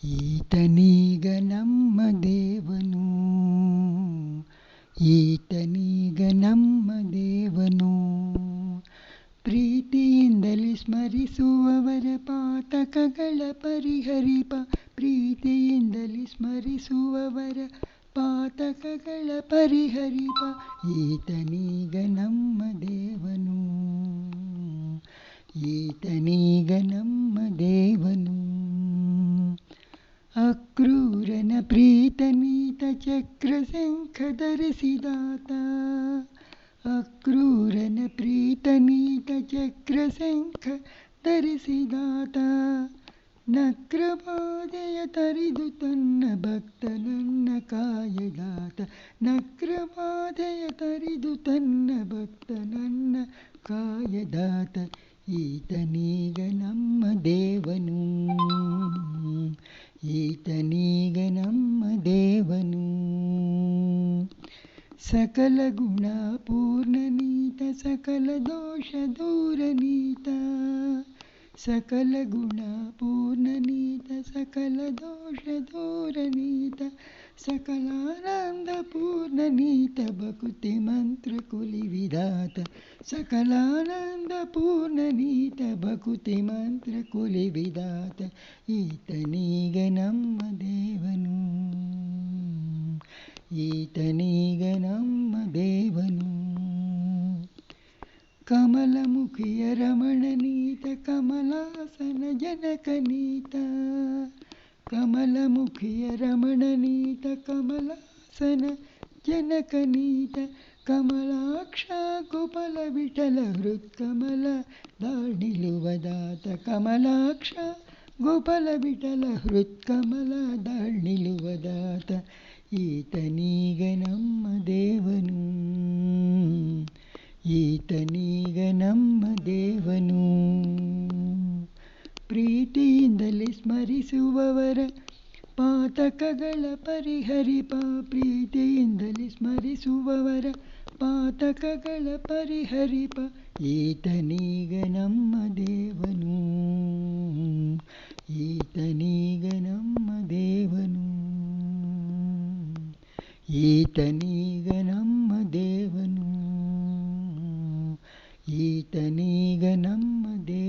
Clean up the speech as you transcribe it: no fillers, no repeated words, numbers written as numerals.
ಈತನೀಗ ನಮ್ಮ ದೇವನು, ಈತನೀಗ ನಮ್ಮ ದೇವನು. ಪ್ರೀತಿಯಿಂದಲೇ ಸ್ಮರಿಸುವವರ ಪಾತಕಗಳ ಪರಿಹರಿಪ, ಪ್ರೀತಿಯಿಂದಲೇ ಸ್ಮರಿಸುವವರ ಪಾತಕಗಳ ಪರಿಹರಿಪ. ಈತನೀಗ ನಮ್ಮ ದೇವನು, ಈತನೀಗ ನಮ್ಮ ದೇವನು. ಅಕ್ರೂರನ ಪ್ರೀತನೀತ ಚಕ್ರಶಂಖ ಧರಿಸಿದಾತ, ಅಕ್ರೂರನ ಪ್ರೀತನೀತ ಚಕ್ರಶಂಖ ಧರಿಸಿದಾತ. ನಕ್ರಬಾಧೆಯ ತರಿದು ತನ್ನ ಭಕ್ತನನ್ನ ಕಾಯದಾತ, ನಕ್ರಬಾಧೆಯ ತರಿದು ತನ್ನ ಭಕ್ತನನ್ನ ಕಾಯದಾತ. ಈತನೀಗ ನಮ್ಮ ದೇವನು, ಈತನೀಗ ನಮ್ಮ ದೇವನು. ಸಕಲ ಗುಣ ಪೂರ್ಣನೀತ, ಸಕಲ ದೋಷ ದೂರನೀತ, ಸಕಲ ಗುಣ ಪೂರ್ಣನೀತ, ಸಕಲ ದೋಷ ದೂರನೀತ. ಸಕಲಾನಂದ ಪೂರ್ಣನೀತ ಭಕುತಿ ಮಂತ್ರ ಕುಲಿವಿದಾತ, ಸಕಲಾನಂದ ಪೂರ್ಣನೀತ ಭಕುತಿ ಮಂತ್ರ ಕುಲಿವಿದಾತ. ಈತನೀಗ ನಮ್ಮ ದೇವನು, ಈತನೀಗ ನಮ್ಮ ದೇವನು. ಕಮಲಮುಖಿಯ ರಮಣನೀತ, ಕಮಲಾಸನ ಜನಕನೀತ, ಕಮಲಮುಖಿಯ ರಮಣನೀತ, ಕಮಲಾಸನ ಜನಕನೀತ. ಕಮಲಾಕ್ಷ ಗೋಪಾಲ ವಿಠಲ ಹೃತ್ಕಮಲ ದಾಳ್ನಿಲುವದಾತ, ಕಮಲಾಕ್ಷ ಗೋಪಾಲ ವಿಠಲ ಹೃತ್ಕಮಲ ದಾಳ್ನಿಲುವದಾತ. ಈತನೀಗ ನಮ್ಮ ದೇವನು, ಈತನೀಗ ನಮ್ಮ ದೇವನು. ಪ್ರೀತಿಯಿಂದಲೇ ಸ್ಮರಿಸುವವರ ಪಾತಕಗಳ ಪರಿಹರಿಪ, ಪ್ರೀತಿಯಿಂದಲೇ ಸ್ಮರಿಸುವವರ ಪಾತಕಗಳ ಪರಿಹರಿಪ. ಈತನೀಗ ನಮ್ಮ ದೇವನು, ಈತನೀಗ ನಮ್ಮ ದೇವನು, ಈತನೀಗ ನಮ್ಮ ದೇವನು, ಈತನೀಗ ನಮ್ಮ ದೇವನು.